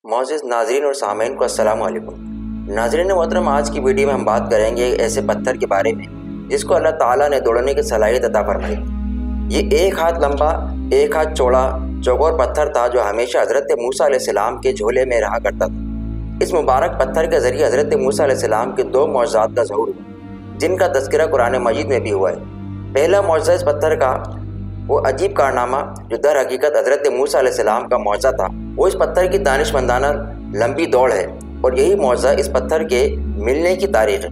معزز ناظرین اور سامعین کو السلام علیکم۔ ناظرین محترم، آج کی ویڈیو میں ہم بات کریں گے ایسے پتھر کے بارے میں جس کو اللہ تعالیٰ نے دوڑنے کی صلاحیت عطا فرمائی۔ یہ 1 ہاتھ لمبا 1 ہاتھ چوڑا چوگور پتھر تھا جو ہمیشہ حضرت موسیٰ علیہ السلام کے جھولے میں رہا کرتا تھا۔ اس مبارک پتھر کے ذریعے حضرت موسیٰ علیہ السلام کے 2 معجزات کا ظہور ہوا جن کا تذکرہ قرآن مجید میں بھی ہوا ہے۔ پہلا معجزہ اس پتھر کا وہ عجیب کارنامہ جو در حقیقت حضرت موسیٰ علیہ السلام کا معجزہ تھا، وہ اس پتھر کی دانشمندانہ لمبی دوڑ ہے، اور یہی معجزہ اس پتھر کے ملنے کی تاریخ ہے۔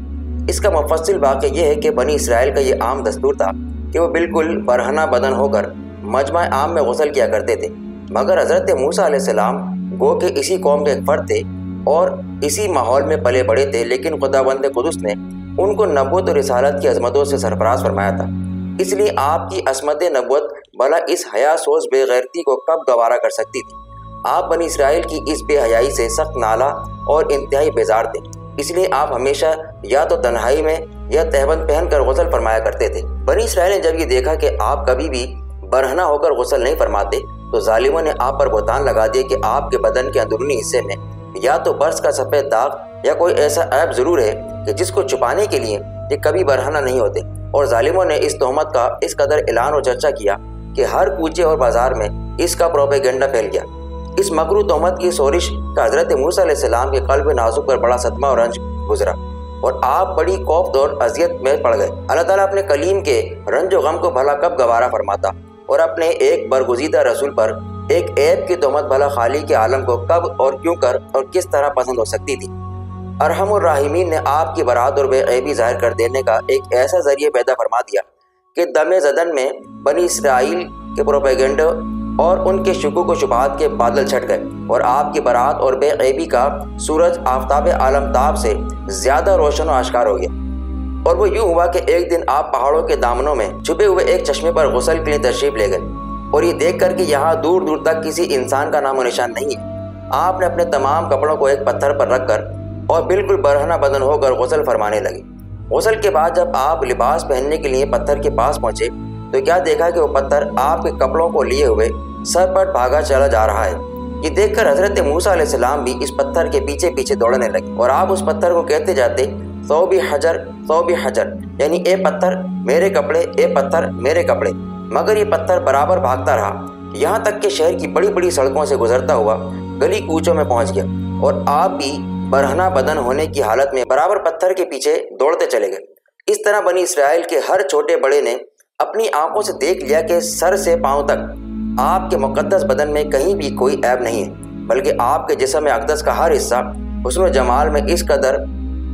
اس کا مفصل واقعہ یہ ہے کہ بنی اسرائیل کا یہ عام دستور تھا کہ وہ بالکل برہنہ بدن ہو کر مجمع عام میں غسل کیا کرتے تھے، مگر حضرت موسیٰ علیہ السلام گو کہ اسی قوم کے ایک فرد تھے اور اسی ماحول میں پلے بڑے تھے، لیکن خداوند قدس نے ان کو نبوت اور رسالت کی عظمتوں سے سرفراز فرمایا تھا۔ اس لیے آپ کی عصمت نبوت بھلا اس حیا سوز بے غیرتی کو کب گوارا کر سکتی تھی؟ آپ بنی اسرائیل کی اس بے حیائی سے سخت نالا اور انتہائی بیزار تھے، اس لیے آپ ہمیشہ یا تو تنہائی میں یا تہبند پہن کر غسل فرمایا کرتے تھے۔ بنی اسرائیل نے جب یہ دیکھا کہ آپ کبھی بھی برہنہ ہو کر غسل نہیں فرماتے تو ظالموں نے آپ پر بہتان لگا دیا کہ آپ کے بدن کے اندرونی حصے میں یا تو برس کا سفید داغ یا کوئی ایسا عیب ضرور ہے کہ جس کو چھپانے کے لیے یہ کبھی برہنہ نہیں ہوتے، اور ظالموں نے اس تہمت کا اس قدر اعلان و چرچا کیا کہ ہر کوچے اور بازار میں اس کا پروپیگنڈا پھیل گیا۔ اس مکروہ تہمت کی سورش کا حضرت موسیٰ علیہ السلام کے قلب نازک پر بڑا صدمہ اور رنج گزرا، اور آپ بڑی خوف اور اذیت میں پڑ گئے۔ اللہ تعالیٰ اپنے کلیم کے رنج و غم کو بھلا کب گوارا فرماتا، اور اپنے ایک برگزیدہ رسول پر ایک عیب کی تہمت بھلا خالق کے عالم کو کب اور کیوں کر اور کس طرح پسند ہو سکتی تھی؟ ارحم الراحمین نے آپ کی برات اور بے عیبی ظاہر کر دینے کا ایک ایسا ذریعہ پیدا فرما دیا کہ دم زدن میں بنی اسرائیل کے پروپیگنڈے اور ان کے شکوک و شبہات کے بادل چھٹ گئے، اور آپ کی برات اور بے عیبی کا سورج آفتاب عالمتاب سے زیادہ روشن و آشکار ہو گیا۔ اور وہ یوں ہوا کہ ایک دن آپ پہاڑوں کے دامنوں میں چھپے ہوئے ایک چشمے پر غسل کے لیے تشریف لے گئے، اور یہ دیکھ کر کہ یہاں دور دور تک کسی انسان کا نام و نشان نہیں ہے، آپ نے اپنے تمام کپڑوں کو ایک پتھر پر رکھ کر اور بالکل برہنہ بدن ہو کر غسل فرمانے لگے۔ غسل کے بعد جب آپ لباس پہننے کے لیے پتھر کے پاس پہنچے تو کیا دیکھا کہ وہ پتھر آپ کے کپڑوں کو لیے ہوئے سر پر بھاگا چلا جا رہا ہے۔ یہ دیکھ کر حضرت موسیٰ علیہ السلام بھی اس پتھر کے پیچھے پیچھے دوڑنے لگے، اور آپ اس پتھر کو کہتے جاتے ثوب حجر ثوب حجر، یعنی اے پتھر میرے کپڑے، اے پتھر میرے کپڑے، مگر یہ پتھر برابر بھاگتا رہا، یہاں تک کہ شہر کی بڑی بڑی سڑکوں سے گزرتا ہوا گلی کوچوں میں پہنچ گیا، اور آپ بھی برہنہ بدن ہونے کی حالت میں برابر پتھر کے پیچھے دوڑتے چلے گئے۔ اس طرح بنی اسرائیل کے ہر چھوٹے بڑے نے اپنی آنکھوں سے دیکھ لیا کہ سر سے پاؤں تک آپ کے مقدس بدن میں کہیں بھی کوئی عیب نہیں ہے، بلکہ آپ کے جسم اقدس کا ہر حصہ حسن و جمال میں اس قدر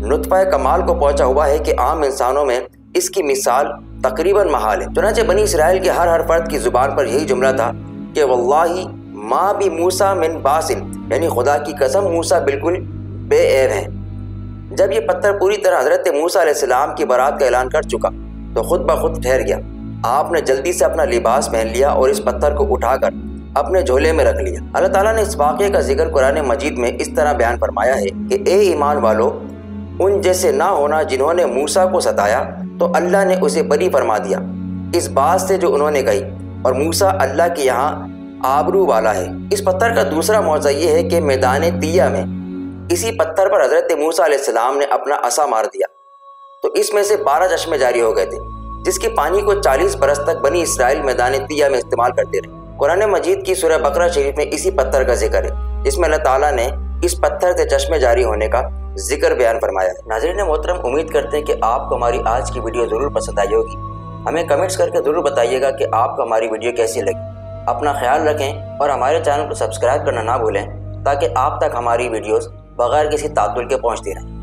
نطفہ کمال کو پہنچا ہوا ہے کہ عام انسانوں میں اس کی مثال تقریباً محال ہے۔ چنانچہ بنی اسرائیل کے ہر فرد کی زبان پر یہی جملہ تھا کہ واللہ ما بی موسیٰ من باسن، یعنی خدا کی قسم موسیٰ بالکل بے عیب ہیں۔ جب یہ پتھر پوری طرح حضرت موسیٰ علیہ السلام کی برات کا اعلان کر چکا تو خود بخود ٹھہر گیا۔ آپ نے جلدی سے اپنا لباس پہن لیا اور اس پتھر کو اٹھا کر اپنے جھولے میں رکھ لیا۔ اللہ تعالیٰ نے اس واقعے کا ذکر قرآن مجید میں اس طرح بیان فرمایا ہے کہ اے ایمان والو، ان جیسے نہ ہونا جنہوں نے موسیٰ کو ستایا تو اللہ نے اسے بری فرما دیا اس بات سے جو انہوں نے کہی، اور موسیٰ اللہ کے یہاں آبرو والا ہے۔ اس پتھر کا دوسرا معجزہ یہ ہے کہ میدان طیہ میں اسی پتھر پر حضرت موسیٰ علیہ السلام نے اپنا عصا مار دیا تو اس میں سے 12 چشمے جاری ہو گئے تھے، جس کے پانی کو 40 برس تک بنی اسرائیل میدان طیہ میں استعمال کرتے رہے۔ قرآن مجید کی سورہ بقرہ شریف میں اسی پتھر کا ذکر ہے، جس میں اللہ تعالیٰ نے اس پتھر سے چشمے جاری ہونے کا ذکر بیان فرمایا ہے۔ ناظرین محترم، امید کرتے ہیں کہ آپ کو ہماری آج کی ویڈیو ضرور پسند آئی ہوگی۔ ہمیں کمنٹس کر کے ضرور بتائیے گا کہ آپ کو ہماری ویڈیو کیسی لگی۔ اپنا خیال رکھیں اور ہمارے چینل کو سبسکرائب کرنا نہ بھولیں تاکہ آپ تک ہماری ویڈیوز بغیر کسی تعطل کے پہنچتی رہیں۔